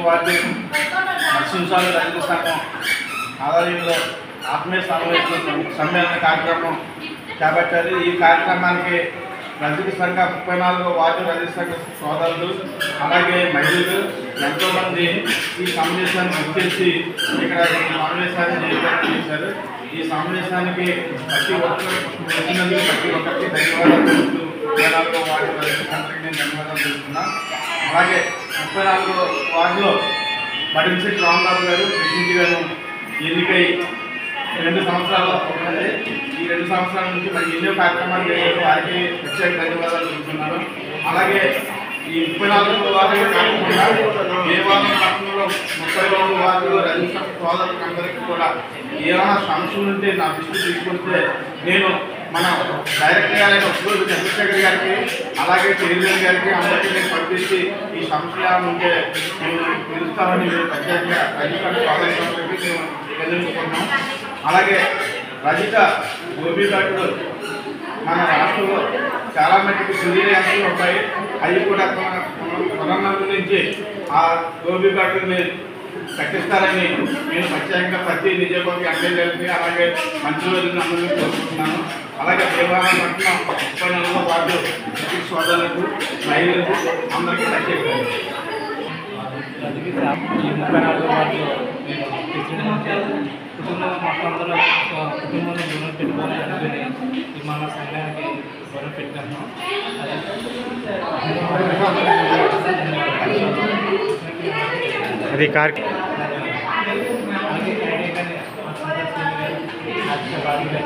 Ward Narasimhaswamy రైతు సంఘం ఆధ్వర్యంలో ఆత్మీయ సమ్మేళన కార్యక్రమం చేపట్టారు. ఈ కార్యక్రమానికి రజక సంఘ 34వ వార్డు రజక సంఘ సోదరులు అలాగే మహిళలు ఎంతోమంది ఈ సమావేశాన్ని వచ్చేసి ఇక్కడ ఈ సమావేశాన్ని జయప్రదం చేశారు. ఈ సమావేశానికి ప్రతి ఒక్కరు వచ్చినందుకు ప్రతి ఒక్కరికి ధన్యవాదాలు. 34వ వార్డు రజక సంఘానికి నేను ధన్యవాదాలు తెలుస్తున్నాను. అలాగే 34వ వార్డులో బడిశెట్టి రాంబాబు గారు ప్రెసిడెంట్గాను ఎన్నికై 2 సంవత్సరాలు అవుతుంది. ఈ 2 సంవత్సరాల నుంచి మరి ఎన్నో కార్యక్రమాలు చేశారు. వారికి ప్రత్యేక ధన్యవాదాలు తెలుపుతున్నాను. అలాగే ఈ 34వ వార్డులో కాకుండా దేవాలయం పట్టణంలో 32 వార్డులో రజక సోదరులందరికీ కూడా ఏమైనా సమస్యలు ఉంటే నా దృష్టి తీసుకొస్తే నేను మన డైరెక్టర్ గారైన ఉద్యోగి చంద్రశేఖర్ గారికి అలాగే చైర్మన్ గారికి అందరికీ నేను పంపించి ఈ సమస్యలు ఉంటే నేను పిలుస్తామని మేము ప్రత్యేకంగా రజిత సోదరులందరికీ మేము ఎదుర్కొన్నాం. అలాగే రజిత గోపీఘాట్లు మన రాష్ట్రంలో చాలా మట్టికి సుదీర్ఘాలు ఉంటాయి. అవి కూడా కొరోనా గురించి ఆ గోపీఘాట్లని కట్టిస్తారని నేను ప్రత్యేకంగా ప్రతి నిజామాబాద్ ఎమ్మెల్యేలకి అలాగే మంత్రివర్యులను అందరినీ కోరుకుంటున్నాను. అలాగే దేవాలయం పట్టిన 34వ వార్డు రజక సోదరులకు మహిళలకు అందరికీ ప్రత్యేకంగా ఈ 34వ వార్డులో నేను ప్రెసిడెంట్ కుటుంబం మొత్తం అందరూ కుటుంబంలో రుణం పెట్టుకొని అనుకుని ఈ మన సంఘానికి రుణం పెట్టాము. అది కార్ అలాగే